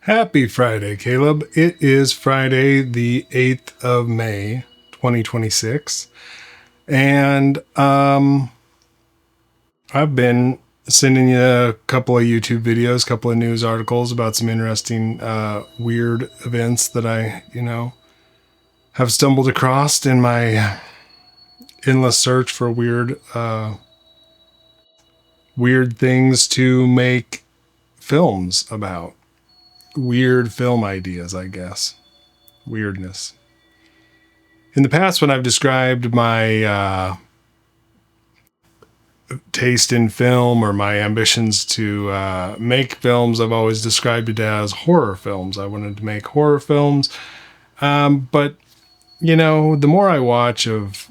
Happy Friday, Caleb. It is Friday, the 8th of May, 2026. And I've been sending you a couple of YouTube videos, a couple of news articles about some interesting, weird events that I, have stumbled across in my endless search for weird things to make films about. Weird film ideas, I guess. Weirdness. In the past, when I've described my taste in film or my ambitions to make films, I've always described it as horror films. I wanted to make horror films. But, the more I watch of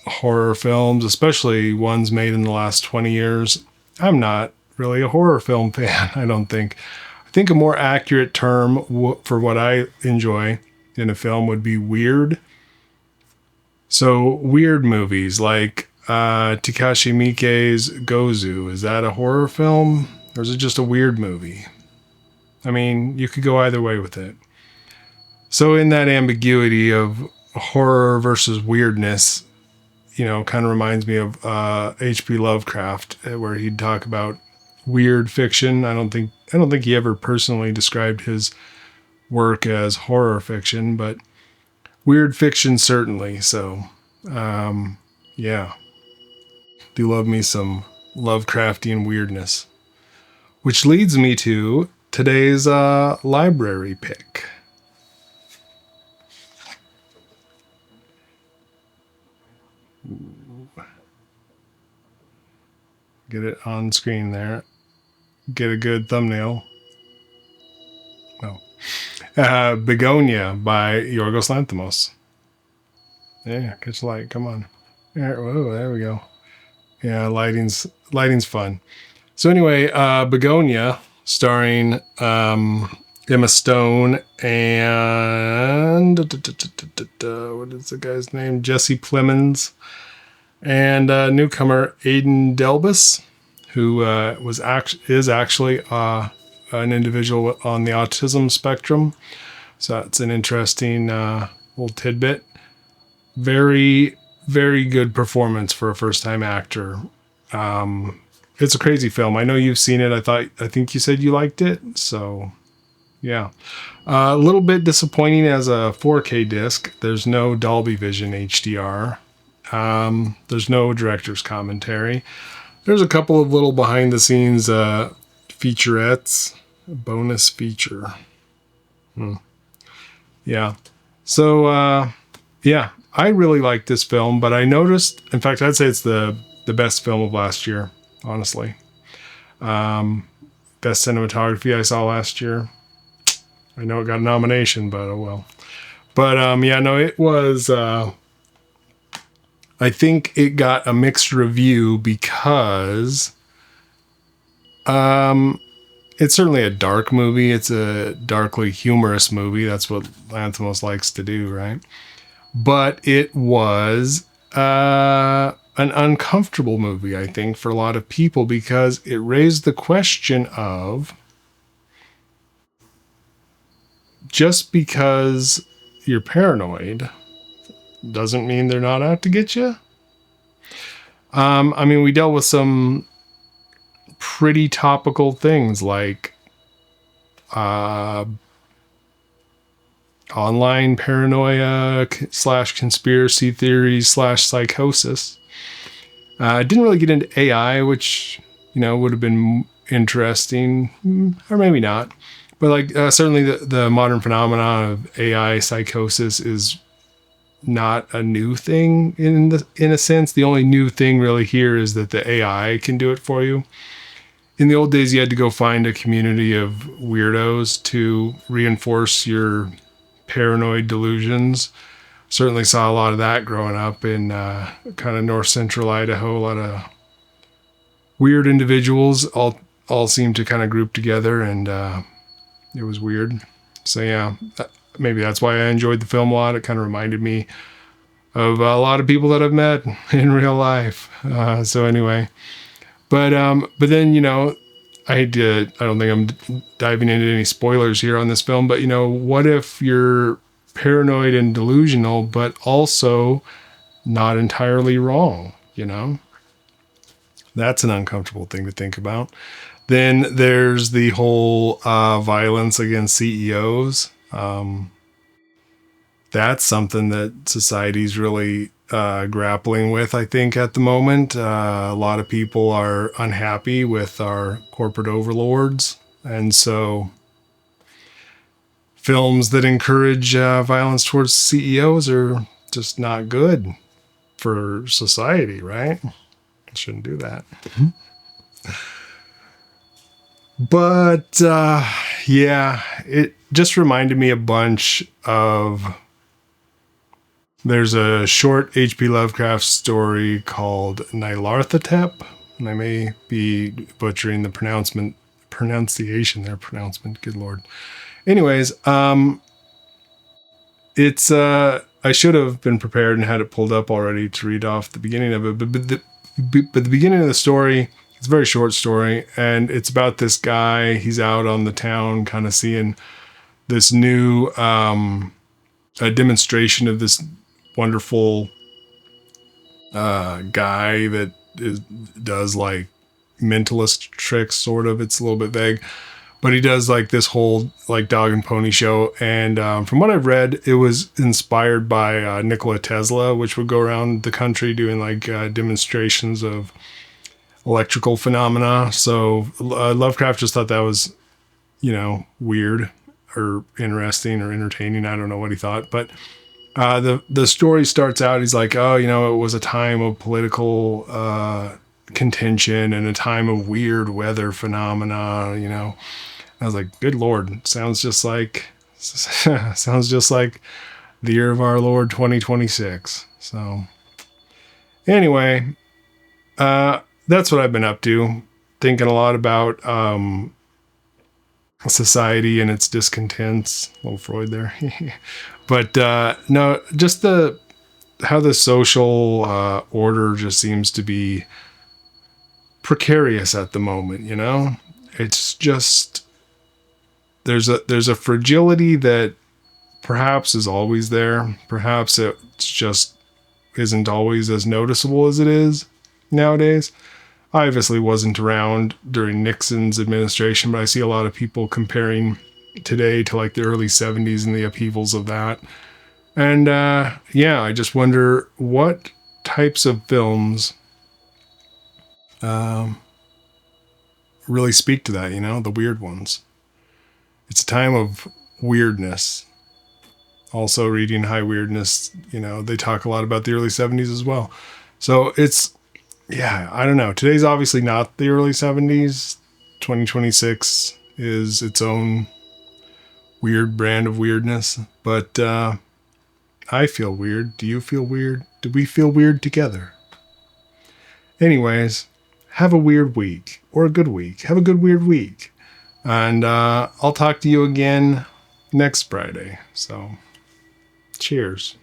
horror films, especially ones made in the last 20 years, I'm not really a horror film fan, I don't think. I think a more accurate term for what I enjoy in a film would be weird. So weird movies like Takashi Miike's Gozu. Is that a horror film or is it just a weird movie? I mean, you could go either way with it. So in that ambiguity of horror versus weirdness, kind of reminds me of H.P. Lovecraft, where he'd talk about weird fiction. I don't think he ever personally described his work as horror fiction, but weird fiction certainly. So, yeah. Do love me some Lovecraftian weirdness. Which leads me to today's library pick. Get it on screen there. Get a good thumbnail. No. Begonia by Yorgos Lanthimos. Yeah, catch light. Come on. Whoa, there we go. Yeah, lighting's fun. So anyway, Begonia, starring Emma Stone and what is the guy's name? Jesse Plemons. And newcomer Aidan Delbus, who is actually an individual on the autism spectrum. So that's an interesting little tidbit. Very, very good performance for a first-time actor. It's a crazy film. I know you've seen it. I think you said you liked it. So, yeah. A little bit disappointing as a 4K disc. There's no Dolby Vision HDR. There's no director's commentary. There's a couple of little behind the scenes featurettes, bonus feature. Yeah. So, yeah, I really like this film, but I noticed, in fact, I'd say it's the best film of last year, honestly. Best cinematography I saw last year. I know it got a nomination, but oh well. But, it was, I think it got a mixed review because it's certainly a dark movie. It's a darkly humorous movie. That's what Lanthimos likes to do, right? But it was an uncomfortable movie, I think, for a lot of people because it raised the question of just because you're paranoid doesn't mean they're not out to get you. We dealt with some pretty topical things like online paranoia / conspiracy theories / psychosis. I didn't really get into AI, which, would have been interesting, or maybe not. But certainly the modern phenomenon of AI psychosis is not a new thing in a sense. The only new thing really here is that the AI can do it for you. In the old days, you had to go find a community of weirdos to reinforce your paranoid delusions. Certainly saw a lot of that growing up in kind of north central Idaho. A lot of weird individuals all seemed to kind of group together, and it was weird. So yeah, maybe that's why I enjoyed the film a lot. It kind of reminded me of a lot of people that I've met in real life. So anyway, but then, I don't think I'm diving into any spoilers here on this film, but what if you're paranoid and delusional, but also not entirely wrong? That's an uncomfortable thing to think about. Then there's the whole violence against CEOs. That's something that society's really grappling with, I think, at the moment. A lot of people are unhappy with our corporate overlords. And so films that encourage violence towards CEOs are just not good for society, right? Shouldn't do that. But yeah, it just reminded me a bunch of... There's a short H.P. Lovecraft story called Nyarlathotep, and I may be butchering the pronunciation there. Good Lord. Anyways, it's I should have been prepared and had it pulled up already to read off the beginning of it, but the beginning of the story, it's a very short story, and it's about this guy. He's out on the town, kind of seeing this new a demonstration of this wonderful guy that does like mentalist tricks, sort of. It's a little bit vague, but he does like this whole like dog and pony show. And from what I've read, it was inspired by Nikola Tesla, which would go around the country doing like demonstrations of electrical phenomena. So Lovecraft just thought that was, weird or interesting or entertaining. I don't know what he thought, but the story starts out, he's like, it was a time of political contention and a time of weird weather phenomena, I was like, good Lord, sounds just like the year of our Lord 2026. So anyway, that's what I've been up to, thinking a lot about society and its discontents. A little Freud there. But no, just how the social order just seems to be precarious at the moment. It's just there's a fragility that perhaps is always there. Perhaps it just isn't always as noticeable as it is nowadays. I obviously wasn't around during Nixon's administration, but I see a lot of people comparing today to like the early 70s and the upheavals of that. And I just wonder what types of films really speak to that, the weird ones. It's a time of weirdness. Also reading High Weirdness, they talk a lot about the early 70s as well. So I don't know. Today's obviously not the early 70s. 2026 is its own weird brand of weirdness. But I feel weird. Do you feel weird? Do we feel weird together? Anyways, have a weird week or a good week. Have a good weird week. And I'll talk to you again next Friday. So, cheers.